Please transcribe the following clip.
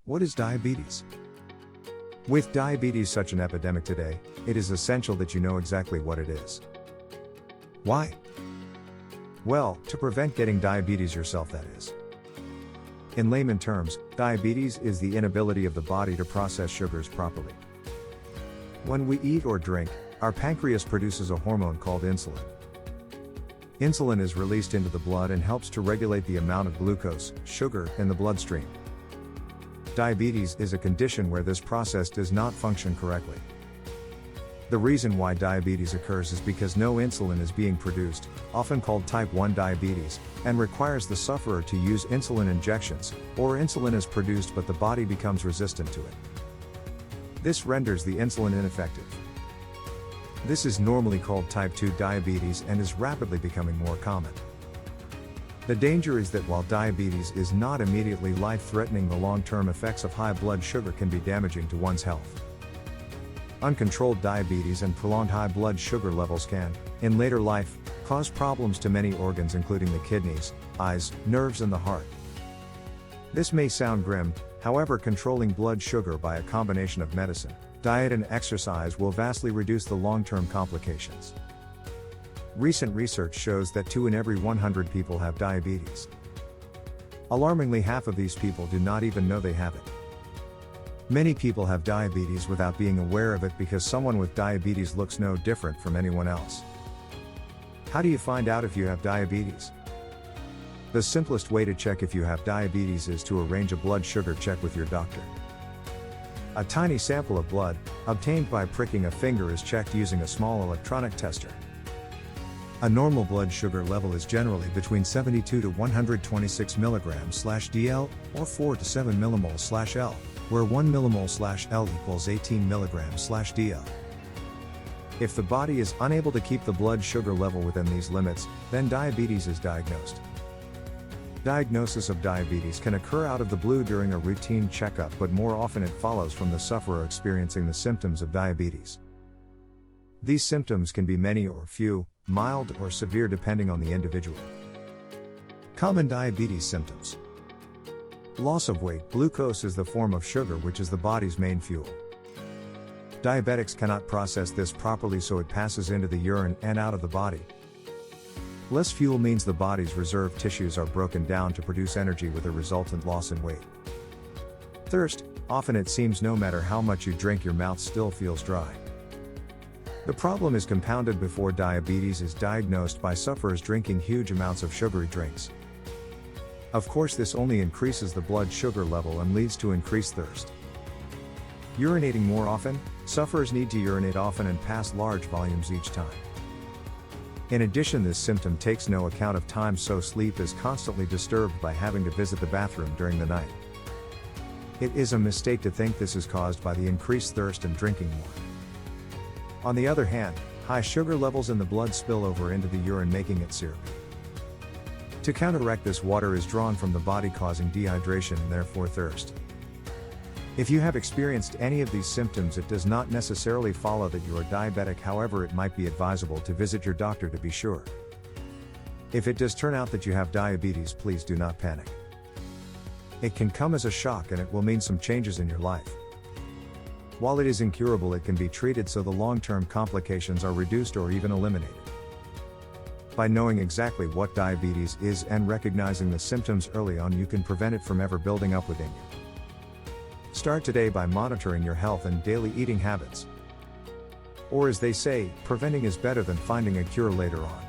What is diabetes? With diabetes such an epidemic today, it is essential that you know exactly what it is. Why? Well, to prevent getting diabetes yourself, that is. In layman terms, diabetes is the inability of the body to process sugars properly. When we eat or drink, our pancreas produces a hormone called insulin. Insulin is released into the blood and helps to regulate the amount of glucose, sugar, in the bloodstream. Diabetes is a condition where this process does not function correctly. The reason why diabetes occurs is because no insulin is being produced, often called type 1 diabetes, and requires the sufferer to use insulin injections, or insulin is produced but the body becomes resistant to it. This renders the insulin ineffective. This is normally called type 2 diabetes and is rapidly becoming more common. The danger is that while diabetes is not immediately life-threatening, the long-term effects of high blood sugar can be damaging to one's health. Uncontrolled diabetes and prolonged high blood sugar levels can, in later life, cause problems to many organs including the kidneys, eyes, nerves and the heart. This may sound grim, however, controlling blood sugar by a combination of medicine, diet and exercise will vastly reduce the long-term complications. Recent research shows that 2 in every 100 people have diabetes. Alarmingly, half of these people do not even know they have it. Many people have diabetes without being aware of it because someone with diabetes looks no different from anyone else. How do you find out if you have diabetes? The simplest way to check if you have diabetes is to arrange a blood sugar check with your doctor. A tiny sample of blood, obtained by pricking a finger, is checked using a small electronic tester. A normal blood sugar level is generally between 72 to 126 mg/dl, or 4 to 7 mmol/L, where 1 mmol/L equals 18 mg/dl. If the body is unable to keep the blood sugar level within these limits, then diabetes is diagnosed. Diagnosis of diabetes can occur out of the blue during a routine checkup, but more often it follows from the sufferer experiencing the symptoms of diabetes. These symptoms can be many or few, mild or severe depending on the individual. Common diabetes symptoms. Loss of weight. Glucose is the form of sugar which is the body's main fuel. Diabetics cannot process this properly, so it passes into the urine and out of the body. Less fuel means the body's reserve tissues are broken down to produce energy, with a resultant loss in weight. Thirst. Often it seems no matter how much you drink, your mouth still feels dry. The problem is compounded before diabetes is diagnosed by sufferers drinking huge amounts of sugary drinks. Of course, this only increases the blood sugar level and leads to increased thirst. Urinating more often. Sufferers need to urinate often and pass large volumes each time. In addition, this symptom takes no account of time, so sleep is constantly disturbed by having to visit the bathroom during the night. It is a mistake to think this is caused by the increased thirst and drinking more. On the other hand, high sugar levels in the blood spill over into the urine, making it syrupy. To counteract this, water is drawn from the body, causing dehydration and therefore thirst. If you have experienced any of these symptoms, it does not necessarily follow that you are diabetic. However, it might be advisable to visit your doctor to be sure. If it does turn out that you have diabetes, please do not panic. It can come as a shock and it will mean some changes in your life. While it is incurable, it can be treated so the long-term complications are reduced or even eliminated. By knowing exactly what diabetes is and recognizing the symptoms early on, you can prevent it from ever building up within you. Start today by monitoring your health and daily eating habits. Or as they say, preventing is better than finding a cure later on.